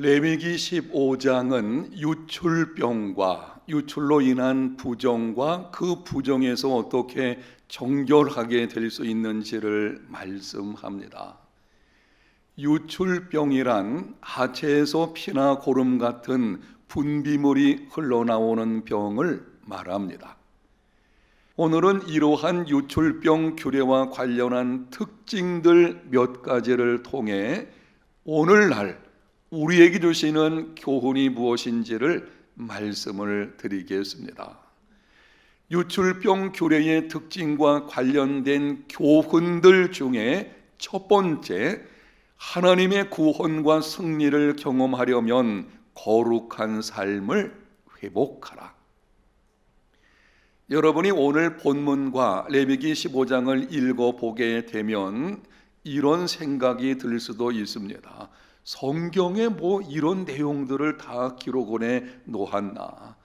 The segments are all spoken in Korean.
레위기 15장은 유출병과 유출로 인한 부정과 그 부정에서 어떻게 정결하게 될 수 있는지를 말씀합니다. 유출병이란 하체에서 피나 고름 같은 분비물이 흘러나오는 병을 말합니다. 오늘은 이러한 유출병 규례와 관련한 특징들 몇 가지를 통해 오늘날 우리에게 주시는 교훈이 무엇인지를 말씀을 드리겠습니다. 유출병 규례의 특징과 관련된 교훈들 중에 첫 번째, 하나님의 구원과 승리를 경험하려면 거룩한 삶을 회복하라. 여러분이 오늘 본문과 레위기 15장을 읽어보게 되면 이런 생각이 들 수도 있습니다. 성경에 뭐 이런 내용들을 다 기록을 해 놓았나?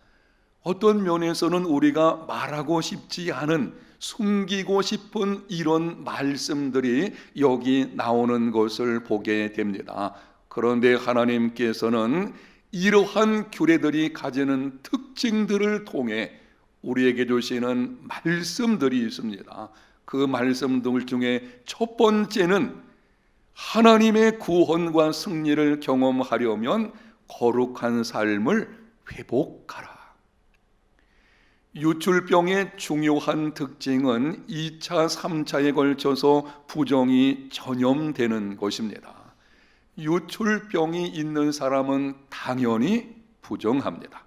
어떤 면에서는 우리가 말하고 싶지 않은, 숨기고 싶은 이런 말씀들이 여기 나오는 것을 보게 됩니다. 그런데 하나님께서는 이러한 규례들이 가지는 특징들을 통해 우리에게 주시는 말씀들이 있습니다. 그 말씀들 중에 첫 번째는 하나님의 구원과 승리를 경험하려면 거룩한 삶을 회복하라. 유출병의 중요한 특징은 2차, 3차에 걸쳐서 부정이 전염되는 것입니다. 유출병이 있는 사람은 당연히 부정합니다.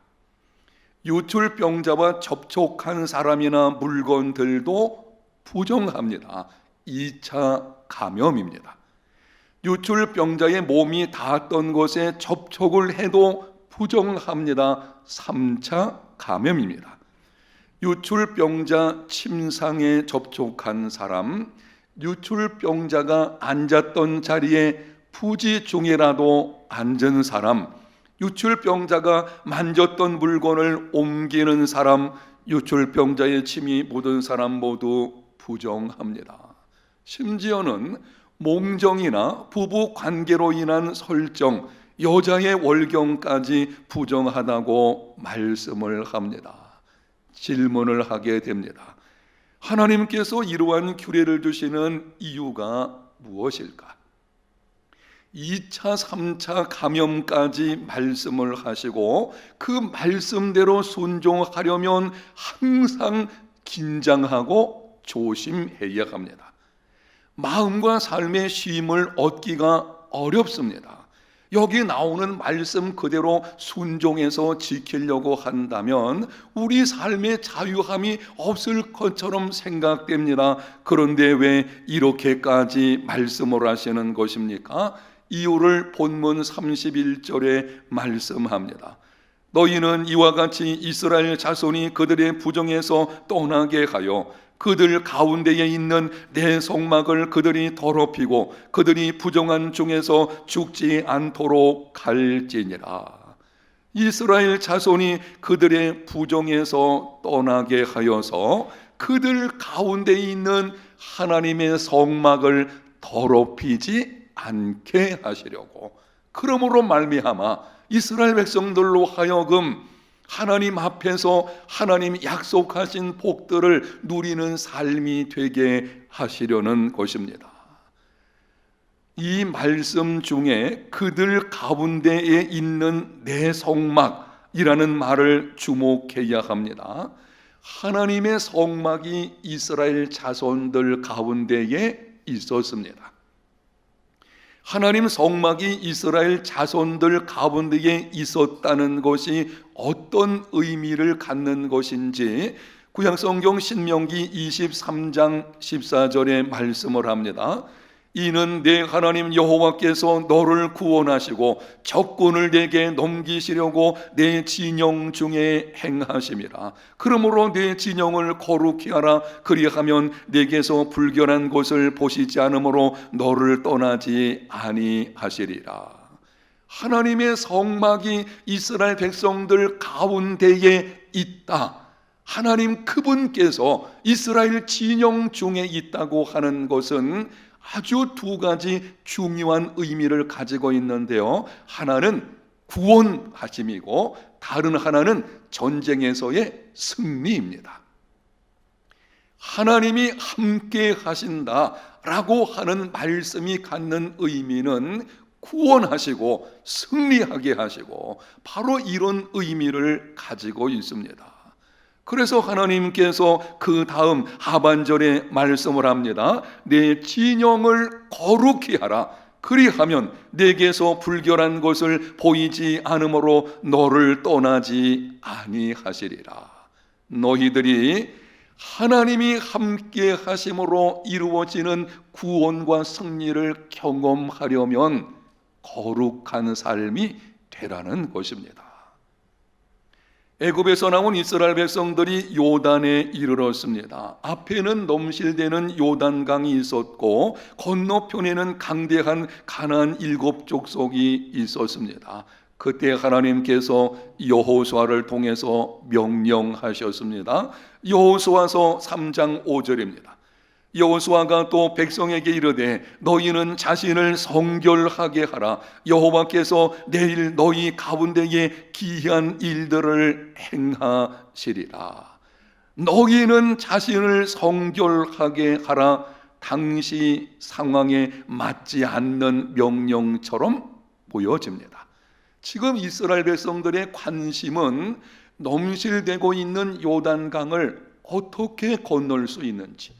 유출병자와 접촉한 사람이나 물건들도 부정합니다. 2차 감염입니다. 유출병자의 몸이 닿았던 것에 접촉을 해도 부정합니다. 3차 감염입니다. 유출병자 침상에 접촉한 사람, 유출병자가 앉았던 자리에 부지 중이라도 앉은 사람, 유출병자가 만졌던 물건을 옮기는 사람, 유출병자의 침이 묻은 사람 모두 부정합니다. 심지어는 몽정이나 부부 관계로 인한 설정, 여자의 월경까지 부정하다고 말씀을 합니다. 질문을 하게 됩니다. 하나님께서 이러한 규례를 주시는 이유가 무엇일까? 2차, 3차 감염까지 말씀을 하시고 그 말씀대로 순종하려면 항상 긴장하고 조심해야 합니다. 마음과 삶의 쉼을 얻기가 어렵습니다. 여기 나오는 말씀 그대로 순종해서 지키려고 한다면 우리 삶의 자유함이 없을 것처럼 생각됩니다. 그런데 왜 이렇게까지 말씀을 하시는 것입니까? 이유를 본문 31절에 말씀합니다. 너희는 이와 같이 이스라엘 자손이 그들의 부정에서 떠나게 하여 그들 가운데에 있는 내 성막을 그들이 더럽히고 그들이 부정한 중에서 죽지 않도록 할지니라. 이스라엘 자손이 그들의 부정에서 떠나게 하여서 그들 가운데에 있는 하나님의 성막을 더럽히지 않게 하시려고, 그러므로 말미암아 이스라엘 백성들로 하여금 하나님 앞에서 하나님이 약속하신 복들을 누리는 삶이 되게 하시려는 것입니다. 이 말씀 중에 그들 가운데에 있는 내 성막이라는 말을 주목해야 합니다. 하나님의 성막이 이스라엘 자손들 가운데에 있었습니다. 하나님 성막이 이스라엘 자손들 가운데에 있었다는 것이 어떤 의미를 갖는 것인지 구약성경 신명기 23장 14절에 말씀을 합니다. 이는 내 하나님 여호와께서 너를 구원하시고 적군을 내게 넘기시려고 내 진영 중에 행하심이라. 그러므로 내 진영을 거룩히 하라. 그리하면 내게서 불결한 것을 보시지 않으므로 너를 떠나지 아니하시리라. 하나님의 성막이 이스라엘 백성들 가운데에 있다. 하나님 그분께서 이스라엘 진영 중에 있다고 하는 것은 아주 두 가지 중요한 의미를 가지고 있는데요. 하나는 구원하심이고 다른 하나는 전쟁에서의 승리입니다. 하나님이 함께 하신다라고 하는 말씀이 갖는 의미는 구원하시고 승리하게 하시고 바로 이런 의미를 가지고 있습니다. 그래서 하나님께서 그 다음 하반절에 말씀을 합니다. 내 진영을 거룩히 하라. 그리하면 내게서 불결한 것을 보이지 않으므로 너를 떠나지 아니하시리라. 너희들이 하나님이 함께 하심으로 이루어지는 구원과 승리를 경험하려면 거룩한 삶이 되라는 것입니다. 애굽에서 나온 이스라엘 백성들이 요단에 이르렀습니다. 앞에는 넘실대는 요단강이 있었고 건너편에는 강대한 가나안 7족속이 있었습니다. 그때 하나님께서 여호수아를 통해서 명령하셨습니다. 여호수아서 3장 5절입니다. 여호수아가 또 백성에게 이르되 너희는 자신을 성결하게 하라. 여호와께서 내일 너희 가운데에 기이한 일들을 행하시리라. 너희는 자신을 성결하게 하라. 당시 상황에 맞지 않는 명령처럼 보여집니다. 지금 이스라엘 백성들의 관심은 넘실대고 있는 요단강을 어떻게 건널 수 있는지,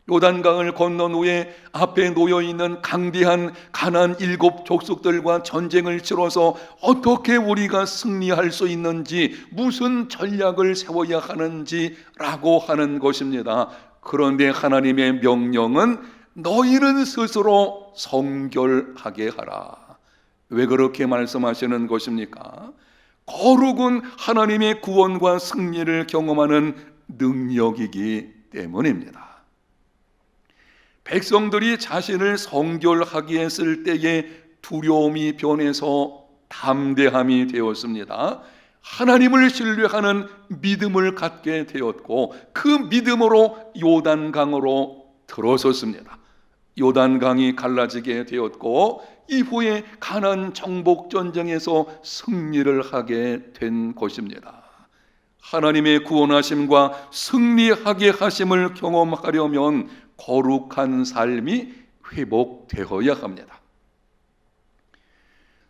요단강을 건넌 후에 앞에 놓여있는 강대한 가나안 7족속들과 전쟁을 치러서 어떻게 우리가 승리할 수 있는지, 무슨 전략을 세워야 하는지라고 하는 것입니다. 그런데 하나님의 명령은 너희는 스스로 성결하게 하라. 왜 그렇게 말씀하시는 것입니까? 거룩은 하나님의 구원과 승리를 경험하는 능력이기 때문입니다. 백성들이 자신을 성결하게 했을 때에 두려움이 변해서 담대함이 되었습니다. 하나님을 신뢰하는 믿음을 갖게 되었고 그 믿음으로 요단강으로 들어섰습니다. 요단강이 갈라지게 되었고 이후에 가나안 정복 전쟁에서 승리를 하게 된 것입니다. 하나님의 구원하심과 승리하게 하심을 경험하려면 거룩한 삶이 회복되어야 합니다.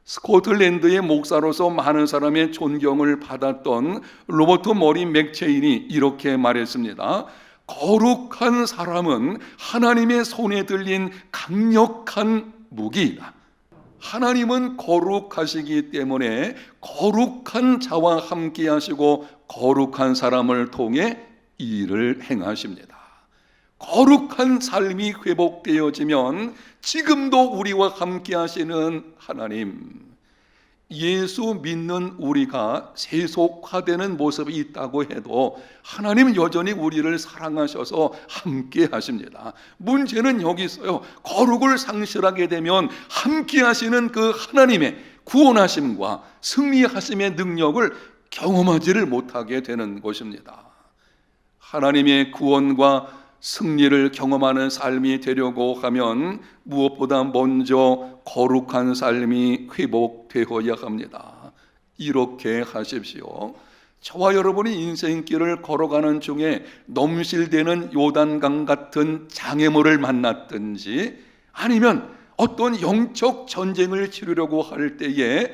스코틀랜드의 목사로서 많은 사람의 존경을 받았던 로버트 머리 맥체인이 이렇게 말했습니다. 거룩한 사람은 하나님의 손에 들린 강력한 무기이다. 하나님은 거룩하시기 때문에 거룩한 자와 함께 하시고 거룩한 사람을 통해 일을 행하십니다. 거룩한 삶이 회복되어지면 지금도 우리와 함께 하시는 하나님, 예수 믿는 우리가 세속화되는 모습이 있다고 해도 하나님은 여전히 우리를 사랑하셔서 함께 하십니다. 문제는 여기 있어요. 거룩을 상실하게 되면 함께 하시는 그 하나님의 구원하심과 승리하심의 능력을 경험하지를 못하게 되는 것입니다. 하나님의 구원과 승리를 경험하는 삶이 되려고 하면 무엇보다 먼저 거룩한 삶이 회복되어야 합니다. 이렇게 하십시오. 저와 여러분이 인생길을 걸어가는 중에 넘실대는 요단강 같은 장애물을 만났든지 아니면 어떤 영적 전쟁을 치르려고 할 때에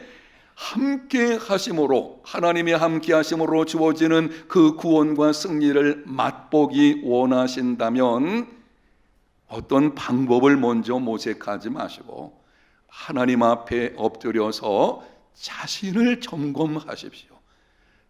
함께 하심으로, 하나님의 함께 하심으로 주어지는 그 구원과 승리를 맛보기 원하신다면 어떤 방법을 먼저 모색하지 마시고 하나님 앞에 엎드려서 자신을 점검하십시오.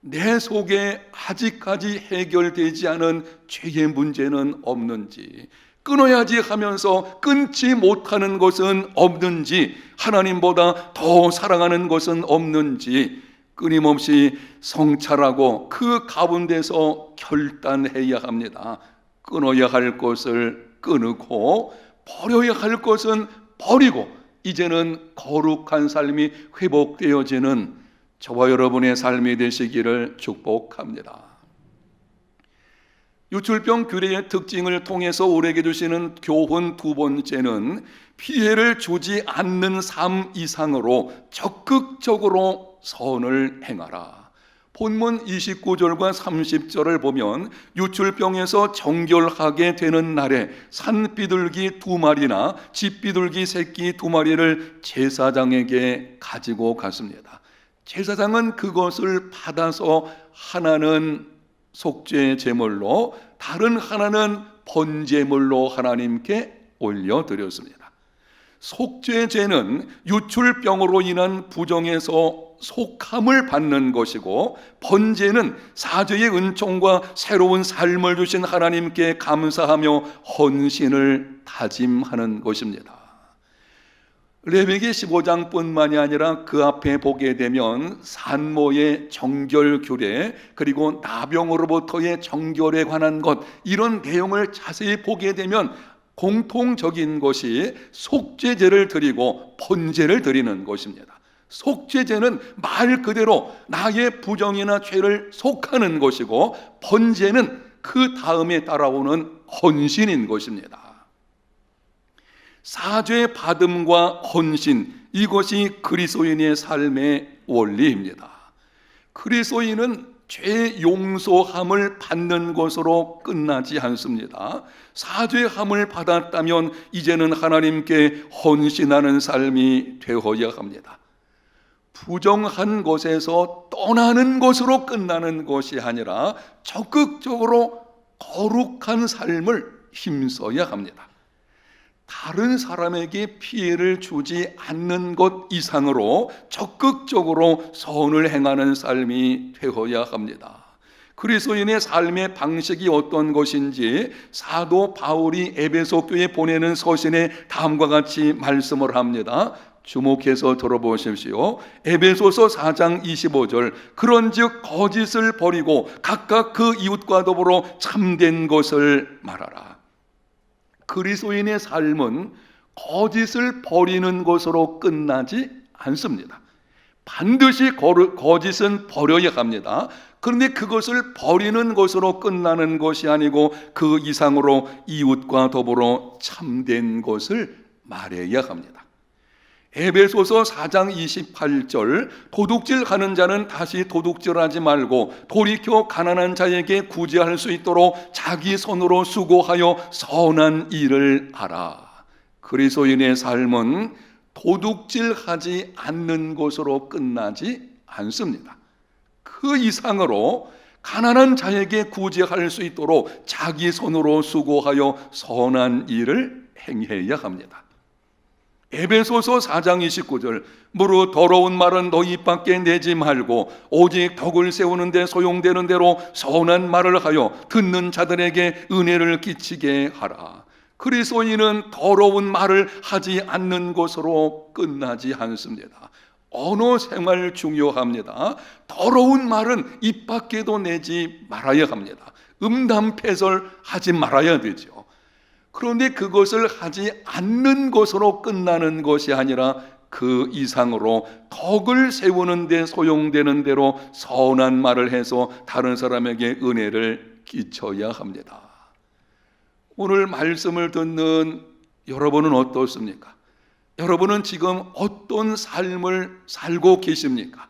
내 속에 아직까지 해결되지 않은 죄의 문제는 없는지, 끊어야지 하면서 끊지 못하는 것은 없는지, 하나님보다 더 사랑하는 것은 없는지 끊임없이 성찰하고 그 가운데서 결단해야 합니다. 끊어야 할 것을 끊고 버려야 할 것은 버리고 이제는 거룩한 삶이 회복되어지는 저와 여러분의 삶이 되시기를 축복합니다. 유출병 규례의 특징을 통해서 우리에게 주시는 교훈 두 번째는 피해를 주지 않는 삶 이상으로 적극적으로 선을 행하라. 본문 29절과 30절을 보면 유출병에서 정결하게 되는 날에 산비둘기 2마리나 집비둘기 새끼 2마리를 제사장에게 가지고 갔습니다. 제사장은 그것을 받아서 하나는 속죄 제물로, 다른 하나는 번제물로 하나님께 올려드렸습니다. 속죄제는 유출병으로 인한 부정에서 속함을 받는 것이고, 번제는 사죄의 은총과 새로운 삶을 주신 하나님께 감사하며 헌신을 다짐하는 것입니다. 레위기 15장뿐만이 아니라 그 앞에 보게 되면 산모의 정결 규례, 그리고 나병으로부터의 정결에 관한 것, 이런 내용을 자세히 보게 되면 공통적인 것이 속죄제를 드리고 번제를 드리는 것입니다. 속죄제는 말 그대로 나의 부정이나 죄를 속하는 것이고, 번제는 그 다음에 따라오는 헌신인 것입니다. 사죄 받음과 헌신, 이것이 그리스도인의 삶의 원리입니다. 그리스도인은 죄 용서함을 받는 것으로 끝나지 않습니다. 사죄함을 받았다면 이제는 하나님께 헌신하는 삶이 되어야 합니다. 부정한 것에서 떠나는 것으로 끝나는 것이 아니라 적극적으로 거룩한 삶을 힘써야 합니다. 다른 사람에게 피해를 주지 않는 것 이상으로 적극적으로 선을 행하는 삶이 되어야 합니다. 그리스도인의 삶의 방식이 어떤 것인지 사도 바울이 에베소 교회에 보내는 서신에 다음과 같이 말씀을 합니다. 주목해서 들어보십시오. 에베소서 4장 25절, 그런즉 거짓을 버리고 각각 그 이웃과 더불어 참된 것을 말하라. 그리스도인의 삶은 거짓을 버리는 것으로 끝나지 않습니다. 반드시 거짓은 버려야 합니다. 그런데 그것을 버리는 것으로 끝나는 것이 아니고 그 이상으로 이웃과 더불어 참된 것을 말해야 합니다. 에베소서 4장 28절, 도둑질하는 자는 다시 도둑질하지 말고 돌이켜 가난한 자에게 구제할 수 있도록 자기 손으로 수고하여 선한 일을 하라. 그리스도인의 삶은 도둑질하지 않는 것으로 끝나지 않습니다. 그 이상으로 가난한 자에게 구제할 수 있도록 자기 손으로 수고하여 선한 일을 행해야 합니다. 에베소서 4장 29절, 무릇 더러운 말은 너희 입 밖에 내지 말고 오직 덕을 세우는 데 소용되는 대로 선한 말을 하여 듣는 자들에게 은혜를 끼치게 하라. 그리스도인은 더러운 말을 하지 않는 것으로 끝나지 않습니다. 언어 생활 중요합니다. 더러운 말은 입 밖에도 내지 말아야 합니다. 음담패설 하지 말아야 되죠. 그런데 그것을 하지 않는 것으로 끝나는 것이 아니라 그 이상으로 덕을 세우는 데 소용되는 대로 선한 말을 해서 다른 사람에게 은혜를 끼쳐야 합니다. 오늘 말씀을 듣는 여러분은 어떻습니까? 여러분은 지금 어떤 삶을 살고 계십니까?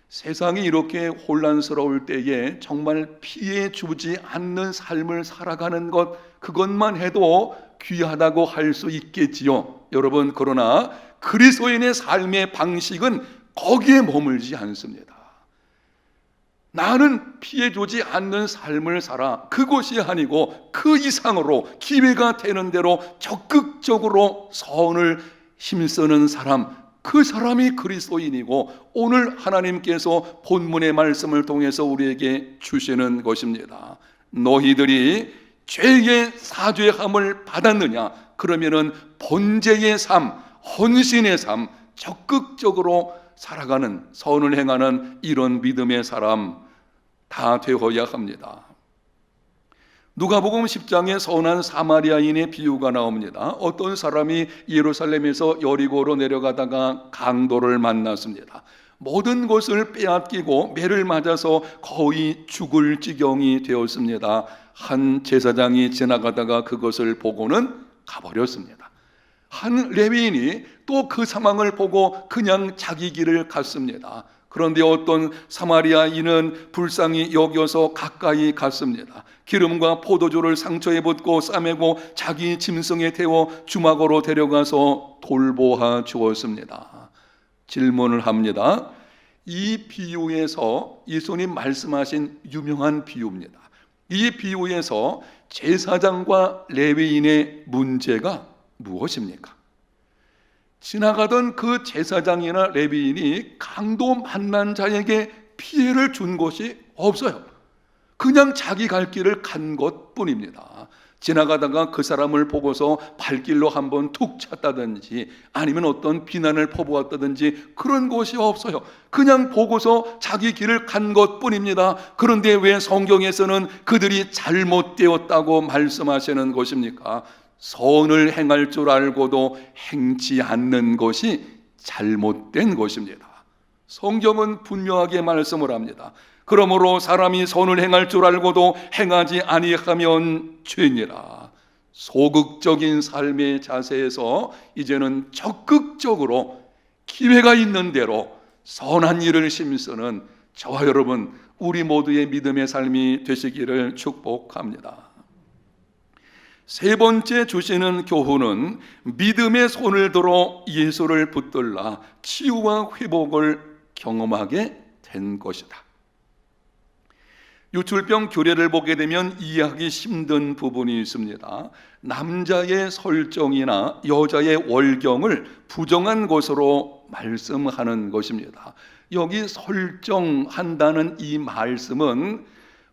세상이 이렇게 혼란스러울 때에 정말 피해 주지 않는 삶을 살아가는 것, 그것만 해도 귀하다고 할 수 있겠지요. 여러분, 그러나 그리스도인의 삶의 방식은 거기에 머물지 않습니다. 나는 피해 주지 않는 삶을 살아, 그것이 아니고 그 이상으로 기회가 되는 대로 적극적으로 선을 힘쓰는 사람, 그 사람이 그리스도인이고 오늘 하나님께서 본문의 말씀을 통해서 우리에게 주시는 것입니다. 너희들이 죄의 사죄함을 받았느냐? 그러면은 번제의 삶, 헌신의 삶, 적극적으로 살아가는, 선을 행하는 이런 믿음의 사람 다 되어야 합니다. 누가복음 10장에 선한 사마리아인의 비유가 나옵니다. 어떤 사람이 예루살렘에서 여리고로 내려가다가 강도를 만났습니다. 모든 것을 빼앗기고 매를 맞아서 거의 죽을 지경이 되었습니다. 한 제사장이 지나가다가 그것을 보고는 가버렸습니다. 한 레위인이 또 그 상황을 보고 그냥 자기 길을 갔습니다. 그런데 어떤 사마리아인은 불쌍히 여겨서 가까이 갔습니다. 기름과 포도주를 상처에 붓고 싸매고 자기 짐승에 태워 주막으로 데려가서 돌보아 주었습니다. 질문을 합니다. 이 비유에서 예수님 말씀하신 유명한 비유입니다. 이 비유에서 제사장과 레위인의 문제가 무엇입니까? 지나가던 그 제사장이나 레위인이 강도 만난 자에게 피해를 준 것이 없어요. 그냥 자기 갈 길을 간 것뿐입니다. 지나가다가 그 사람을 보고서 발길로 한번 툭 찼다든지 아니면 어떤 비난을 퍼부었다든지 그런 것이 없어요. 그냥 보고서 자기 길을 간 것뿐입니다. 그런데 왜 성경에서는 그들이 잘못되었다고 말씀하시는 것입니까? 선을 행할 줄 알고도 행치 않는 것이 잘못된 것입니다. 성경은 분명하게 말씀을 합니다. 그러므로 사람이 선을 행할 줄 알고도 행하지 아니하면 죄니라. 소극적인 삶의 자세에서 이제는 적극적으로 기회가 있는 대로 선한 일을 힘쓰는 저와 여러분, 우리 모두의 믿음의 삶이 되시기를 축복합니다. 세 번째 주시는 교훈은 믿음의 손을 들어 예수를 붙들라 치유와 회복을 경험하게 된 것이다. 유출병 규례를 보게 되면 이해하기 힘든 부분이 있습니다. 남자의 설정이나 여자의 월경을 부정한 것으로 말씀하는 것입니다. 여기 설정한다는 이 말씀은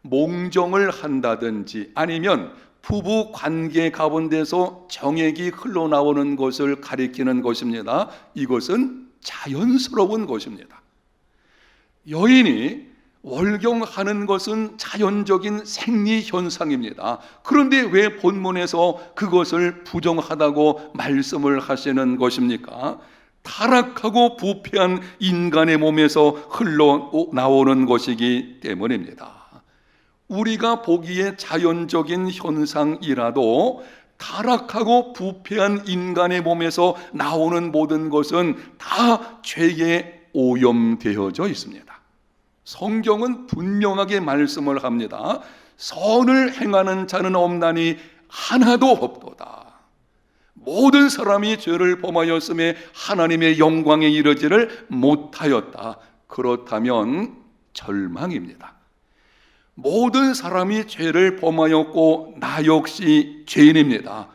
몽정을 한다든지 아니면 부부 관계 가운데서 정액이 흘러나오는 것을 가리키는 것입니다. 이것은 자연스러운 것입니다. 여인이 월경하는 것은 자연적인 생리 현상입니다. 그런데 왜 본문에서 그것을 부정하다고 말씀을 하시는 것입니까? 타락하고 부패한 인간의 몸에서 흘러나오는 것이기 때문입니다. 우리가 보기에 자연적인 현상이라도 타락하고 부패한 인간의 몸에서 나오는 모든 것은 다 죄에 오염되어져 있습니다. 성경은 분명하게 말씀을 합니다. 선을 행하는 자는 없나니 하나도 없도다. 모든 사람이 죄를 범하였음에 하나님의 영광에 이르지를 못하였다. 그렇다면 절망입니다. 모든 사람이 죄를 범하였고 나 역시 죄인입니다.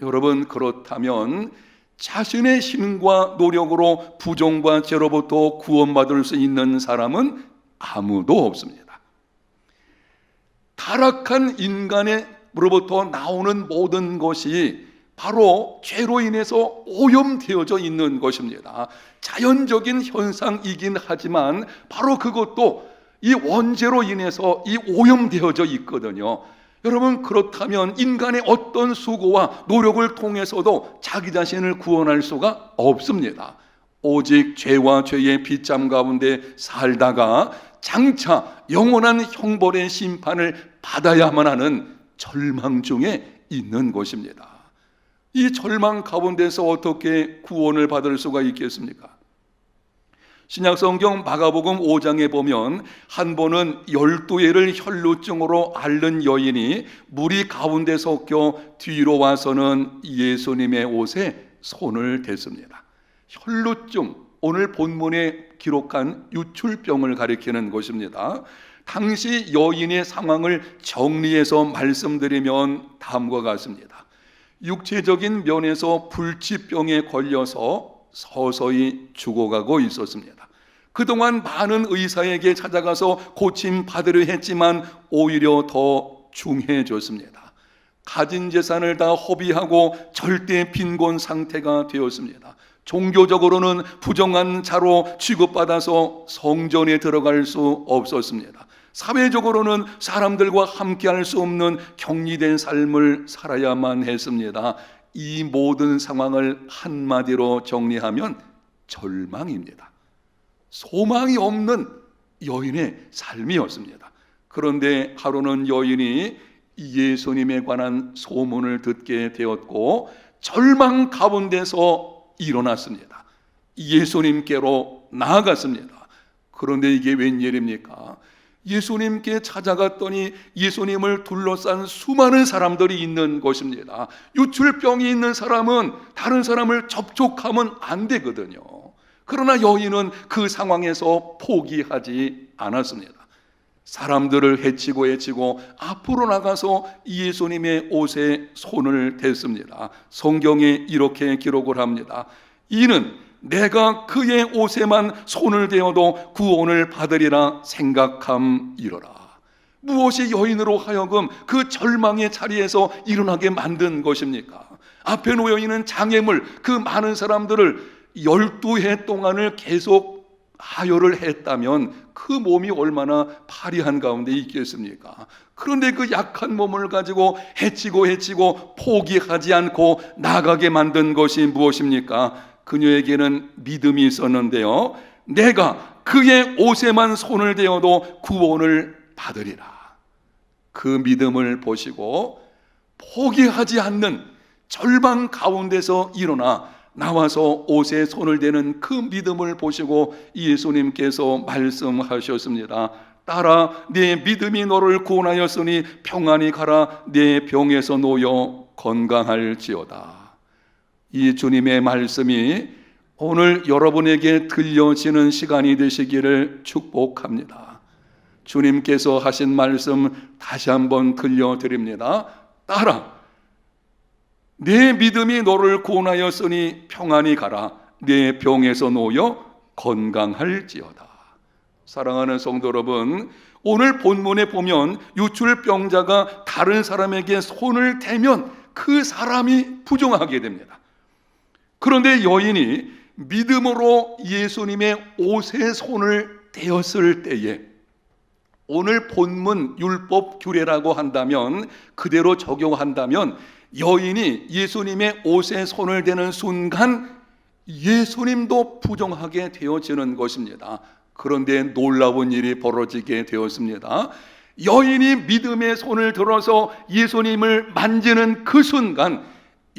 여러분, 그렇다면 자신의 힘과 노력으로 부정과 죄로부터 구원받을 수 있는 사람은 아무도 없습니다. 타락한 인간으로부터 나오는 모든 것이 바로 죄로 인해서 오염되어져 있는 것입니다. 자연적인 현상이긴 하지만 바로 그것도 이 원죄로 인해서 이 오염되어져 있거든요. 여러분, 그렇다면 인간의 어떤 수고와 노력을 통해서도 자기 자신을 구원할 수가 없습니다. 오직 죄와 죄의 빗잠 가운데 살다가 장차 영원한 형벌의 심판을 받아야만 하는 절망 중에 있는 것입니다. 이 절망 가운데서 어떻게 구원을 받을 수가 있겠습니까? 신약성경 마가복음 5장에 보면 한 번은 12해를 혈루증으로 앓는 여인이 무리 가운데 섞여 뒤로 와서는 예수님의 옷에 손을 댔습니다. 혈루증, 오늘 본문에 기록한 유출병을 가리키는 것입니다. 당시 여인의 상황을 정리해서 말씀드리면 다음과 같습니다. 육체적인 면에서 불치병에 걸려서 서서히 죽어가고 있었습니다. 그동안 많은 의사에게 찾아가서 고침 받으려 했지만 오히려 더 중해졌습니다. 가진 재산을 다 허비하고 절대 빈곤 상태가 되었습니다. 종교적으로는 부정한 자로 취급받아서 성전에 들어갈 수 없었습니다. 사회적으로는 사람들과 함께할 수 없는 격리된 삶을 살아야만 했습니다. 이 모든 상황을 한마디로 정리하면 절망입니다. 소망이 없는 여인의 삶이었습니다. 그런데 하루는 여인이 예수님에 관한 소문을 듣게 되었고 절망 가운데서 일어났습니다. 예수님께로 나아갔습니다. 그런데 이게 웬일입니까? 예수님께 찾아갔더니 예수님을 둘러싼 수많은 사람들이 있는 것입니다. 유출병이 있는 사람은 다른 사람을 접촉하면 안 되거든요. 그러나 여인은 그 상황에서 포기하지 않았습니다. 사람들을 해치고 앞으로 나가서 예수님의 옷에 손을 댔습니다. 성경에 이렇게 기록을 합니다. 이는 내가 그의 옷에만 손을 대어도 구원을 받으리라 생각함이로라. 무엇이 여인으로 하여금 그 절망의 자리에서 일어나게 만든 것입니까? 앞에 놓여 있는 장애물, 그 많은 사람들을 12해 동안을 계속 하혈을 했다면 그 몸이 얼마나 파리한 가운데 있겠습니까? 그런데 그 약한 몸을 가지고 해치고 포기하지 않고 나가게 만든 것이 무엇입니까? 그녀에게는 믿음이 있었는데요, 내가 그의 옷에만 손을 대어도 구원을 받으리라. 그 믿음을 보시고 포기하지 않는 절망 가운데서 일어나 나와서 옷에 손을 대는 그 믿음을 보시고 예수님께서 말씀하셨습니다. 딸아, 네 믿음이 너를 구원하였으니 평안히 가라. 네 병에서 놓여 건강할지어다. 이 주님의 말씀이 오늘 여러분에게 들려지는 시간이 되시기를 축복합니다. 주님께서 하신 말씀 다시 한번 들려드립니다. 딸아, 내 믿음이 너를 구원하였으니 평안히 가라. 내 병에서 놓여 건강할지어다. 사랑하는 성도 여러분, 오늘 본문에 보면 유출병자가 다른 사람에게 손을 대면 그 사람이 부정하게 됩니다. 그런데 여인이 믿음으로 예수님의 옷에 손을 대었을 때에 오늘 본문 율법 규례라고 한다면, 그대로 적용한다면 여인이 예수님의 옷에 손을 대는 순간 예수님도 부정하게 되어지는 것입니다. 그런데 놀라운 일이 벌어지게 되었습니다. 여인이 믿음의 손을 들어서 예수님을 만지는 그 순간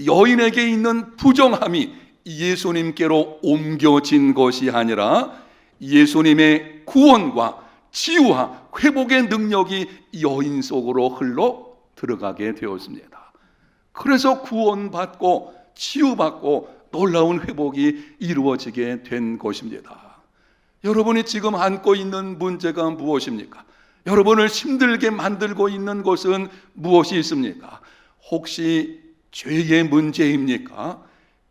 여인에게 있는 부정함이 예수님께로 옮겨진 것이 아니라 예수님의 구원과 치유와 회복의 능력이 여인 속으로 흘러 들어가게 되었습니다. 그래서 구원받고 치유받고 놀라운 회복이 이루어지게 된 것입니다. 여러분이 지금 안고 있는 문제가 무엇입니까? 여러분을 힘들게 만들고 있는 것은 무엇이 있습니까? 혹시 죄의 문제입니까?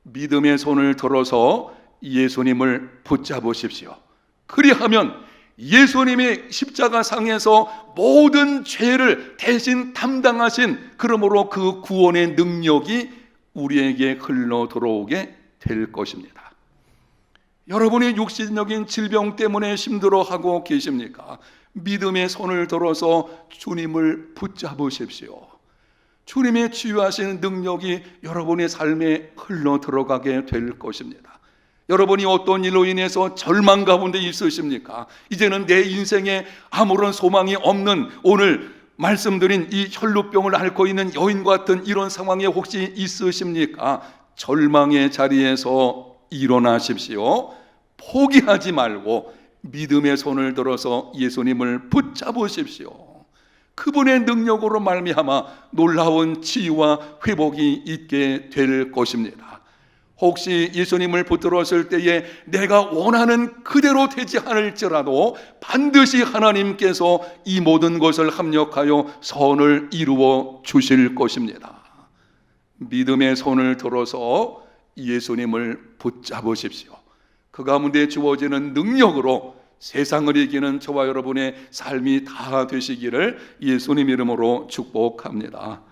믿음의 손을 들어서 예수님을 붙잡으십시오. 그리하면 예수님이 십자가상에서 모든 죄를 대신 담당하신, 그러므로 그 구원의 능력이 우리에게 흘러 들어오게 될 것입니다. 여러분이 육신적인 질병 때문에 힘들어하고 계십니까? 믿음의 손을 들어서 주님을 붙잡으십시오. 주님의 치유하시는 능력이 여러분의 삶에 흘러 들어가게 될 것입니다. 여러분이 어떤 일로 인해서 절망 가운데 있으십니까? 이제는 내 인생에 아무런 소망이 없는, 오늘 말씀드린 이 혈루병을 앓고 있는 여인 같은 이런 상황에 혹시 있으십니까? 절망의 자리에서 일어나십시오. 포기하지 말고 믿음의 손을 들어서 예수님을 붙잡으십시오. 그분의 능력으로 말미암아 놀라운 치유와 회복이 있게 될 것입니다. 혹시 예수님을 붙들었을 때에 내가 원하는 그대로 되지 않을지라도 반드시 하나님께서 이 모든 것을 합력하여 선을 이루어 주실 것입니다. 믿음의 손을 들어서 예수님을 붙잡으십시오. 그 가운데 주어지는 능력으로 세상을 이기는 저와 여러분의 삶이 다 되시기를 예수님 이름으로 축복합니다.